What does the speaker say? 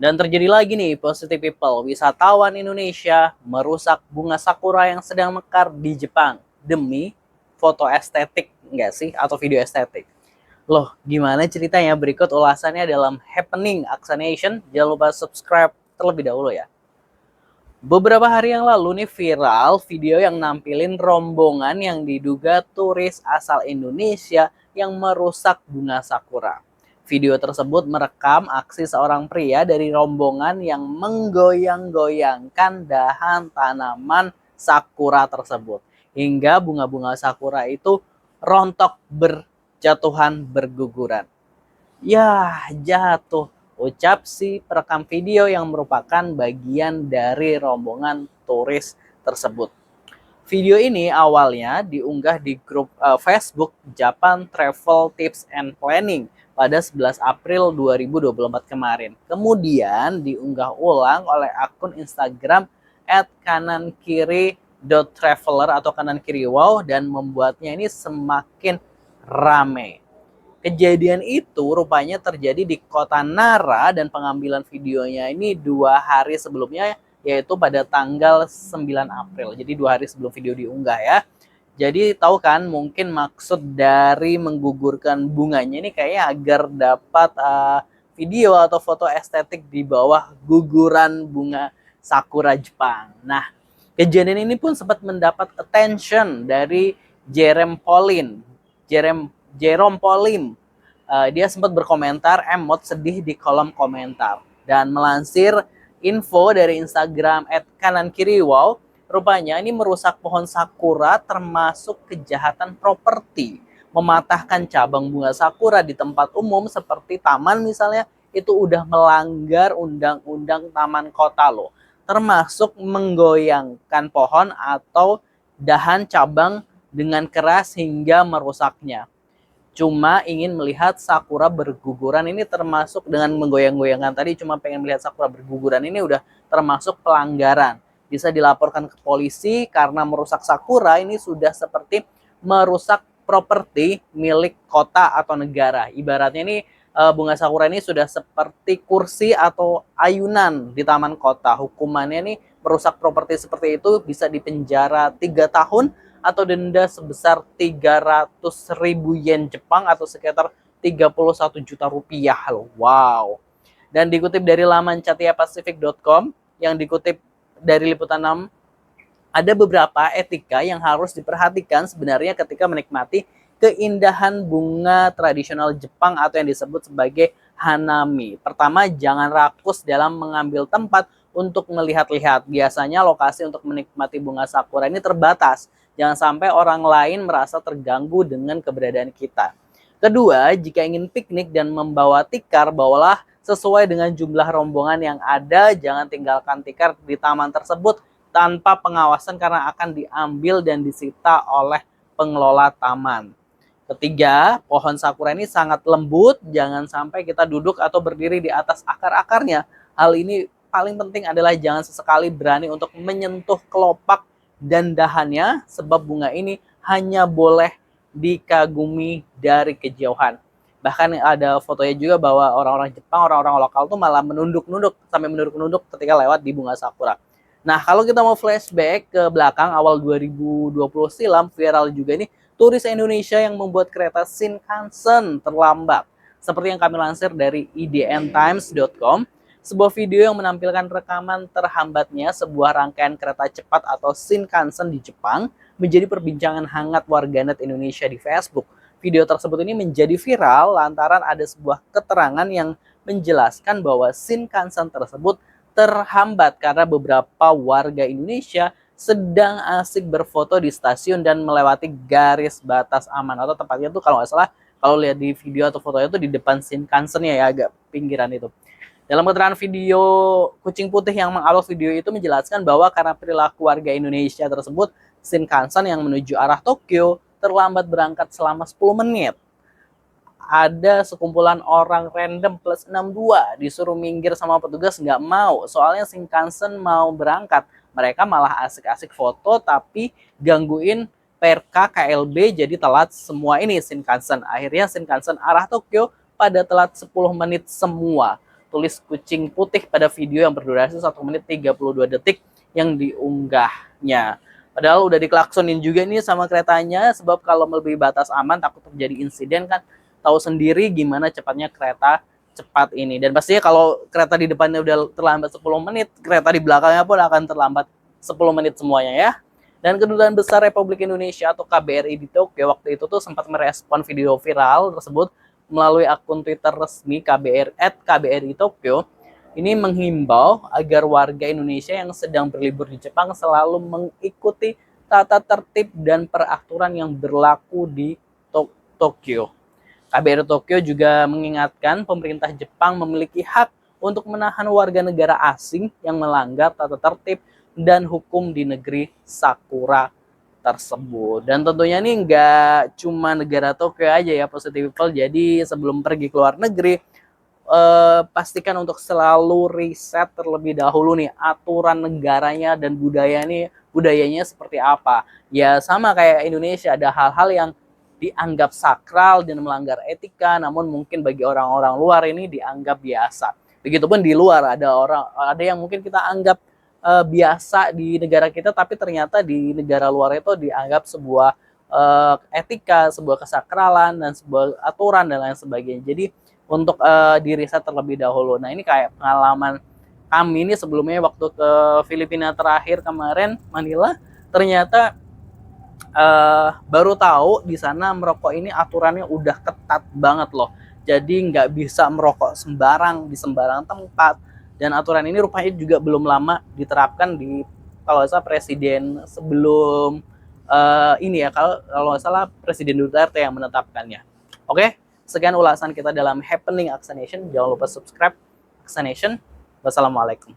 Dan terjadi lagi nih, positive people, wisatawan Indonesia merusak bunga sakura yang sedang mekar di Jepang demi foto estetik, enggak sih? Atau video estetik. Loh, gimana ceritanya? Berikut ulasannya dalam Happening Axonation. Jangan lupa subscribe terlebih dahulu ya. Beberapa hari yang lalu nih viral video yang nampilin rombongan yang diduga turis asal Indonesia yang merusak bunga sakura. Video tersebut merekam aksi seorang pria dari rombongan yang menggoyang-goyangkan dahan tanaman sakura tersebut. Hingga bunga-bunga sakura itu rontok berjatuhan berguguran. Yah, jatuh. Ucap si perekam video yang merupakan bagian dari rombongan turis tersebut. Video ini awalnya diunggah di grup Facebook Japan Travel Tips and Planning pada 11 April 2024 kemarin. Kemudian diunggah ulang oleh akun Instagram @kanankiri.traveler atau kanan kiri wow dan membuatnya ini semakin rame. Kejadian itu rupanya terjadi di kota Nara dan pengambilan videonya ini 2 hari sebelumnya, yaitu pada tanggal 9 April. Jadi 2 hari sebelum video diunggah ya. Jadi tahu kan mungkin maksud dari menggugurkan bunganya ini kayaknya agar dapat video atau foto estetik di bawah guguran bunga sakura Jepang. Nah, kejadian ini pun sempat mendapat attention dari Jerem Pauline. Jerome Pauline. Dia sempat berkomentar emot sedih di kolom komentar. Dan melansir info dari Instagram @kanankiriwow, rupanya ini merusak pohon sakura termasuk kejahatan properti. Mematahkan cabang bunga sakura di tempat umum seperti taman misalnya, itu udah melanggar undang-undang taman kota loh. Termasuk menggoyangkan pohon atau dahan cabang dengan keras hingga merusaknya. Cuma ingin melihat sakura berguguran ini termasuk dengan menggoyang-goyangkan tadi, cuma pengen melihat sakura berguguran ini udah termasuk pelanggaran. Bisa dilaporkan ke polisi karena merusak sakura ini sudah seperti merusak properti milik kota atau negara. Ibaratnya ini bunga sakura ini sudah seperti kursi atau ayunan di taman kota. Hukumannya ini merusak properti seperti itu bisa dipenjara 3 tahun atau denda sebesar 300.000 yen Jepang atau sekitar 31 juta rupiah loh. Wow. Dan dikutip dari laman chatyapacific.com yang dikutip dari Liputan 6, ada beberapa etika yang harus diperhatikan sebenarnya ketika menikmati keindahan bunga tradisional Jepang atau yang disebut sebagai hanami. Pertama, jangan rakus dalam mengambil tempat untuk melihat-lihat. Biasanya lokasi untuk menikmati bunga sakura ini terbatas. Jangan sampai orang lain merasa terganggu dengan keberadaan kita. Kedua, jika ingin piknik dan membawa tikar, bawalah sesuai dengan jumlah rombongan yang ada. Jangan tinggalkan tikar di taman tersebut tanpa pengawasan karena akan diambil dan disita oleh pengelola taman. Ketiga, pohon sakura ini sangat lembut, jangan sampai kita duduk atau berdiri di atas akar-akarnya. Hal ini paling penting adalah jangan sesekali berani untuk menyentuh kelopak dan dahannya, sebab bunga ini hanya boleh dikagumi dari kejauhan. Bahkan ada fotonya juga bahwa orang-orang Jepang, orang-orang lokal tuh malah menunduk-nunduk, sampai menunduk-nunduk ketika lewat di bunga sakura. Nah, kalau kita mau flashback ke belakang awal 2020 silam, viral juga nih turis Indonesia yang membuat kereta Shinkansen terlambat. Seperti yang kami lansir dari idntimes.com, sebuah video yang menampilkan rekaman terhambatnya sebuah rangkaian kereta cepat atau Shinkansen di Jepang menjadi perbincangan hangat warganet Indonesia di Facebook. Video tersebut ini menjadi viral lantaran ada sebuah keterangan yang menjelaskan bahwa Shinkansen tersebut terhambat karena beberapa warga Indonesia sedang asik berfoto di stasiun dan melewati garis batas aman, atau tepatnya tuh kalau nggak salah, kalau lihat di video atau fotonya tuh di depan Shinkansen ya, agak pinggiran itu. Dalam keterangan video, kucing putih yang mengupload video itu menjelaskan bahwa karena perilaku warga Indonesia tersebut, Shinkansen yang menuju arah Tokyo terlambat berangkat selama 10 menit. Ada sekumpulan orang random plus 62 disuruh minggir sama petugas, nggak mau, soalnya Shinkansen mau berangkat. Mereka malah asik-asik foto tapi gangguin PRK KLB, jadi telat semua ini Shinkansen. Akhirnya Shinkansen arah Tokyo pada telat 10 menit semua. tulis kucing putih pada video yang berdurasi 1 menit 32 detik yang diunggahnya. Padahal udah diklaksonin juga nih sama keretanya, sebab kalau melebihi batas aman takut terjadi insiden kan. Tahu sendiri gimana cepatnya kereta cepat ini. Dan pastinya kalau kereta di depannya udah terlambat 10 menit, kereta di belakangnya pun akan terlambat 10 menit semuanya ya. Dan Kedutaan Besar Republik Indonesia atau KBRI di Tokyo waktu itu tuh sempat merespon video viral tersebut melalui akun Twitter resmi KBRI Tokyo. Ini menghimbau agar warga Indonesia yang sedang berlibur di Jepang selalu mengikuti tata tertib dan peraturan yang berlaku di Tokyo. KBRI Tokyo juga mengingatkan pemerintah Jepang memiliki hak untuk menahan warga negara asing yang melanggar tata tertib dan hukum di negeri Sakura tersebut. Dan tentunya nih nggak cuma negara Tokyo aja ya Positive People. Jadi sebelum pergi ke luar negeri, pastikan untuk selalu riset terlebih dahulu nih aturan negaranya dan budayanya seperti apa. Ya sama kayak Indonesia, ada hal-hal yang dianggap sakral dan melanggar etika, namun mungkin bagi orang-orang luar ini dianggap biasa. Begitupun di luar ada yang mungkin kita anggap biasa di negara kita, tapi ternyata di negara luar itu dianggap sebuah etika, sebuah kesakralan dan sebuah aturan dan lain sebagainya. Jadi untuk diriset terlebih dahulu. Nah ini kayak pengalaman kami ini sebelumnya waktu ke Filipina terakhir kemarin Manila, ternyata baru tahu di sana merokok ini aturannya udah ketat banget loh. Jadi nggak bisa merokok sembarang di sembarang tempat. Dan aturan ini rupanya juga belum lama diterapkan di kalau nggak salah presiden sebelum ini ya, kalau nggak salah Presiden Duterte yang menetapkannya. Oke, sekian ulasan kita dalam Happening Aksa Nation. Jangan lupa subscribe Aksa Nation. Wassalamualaikum.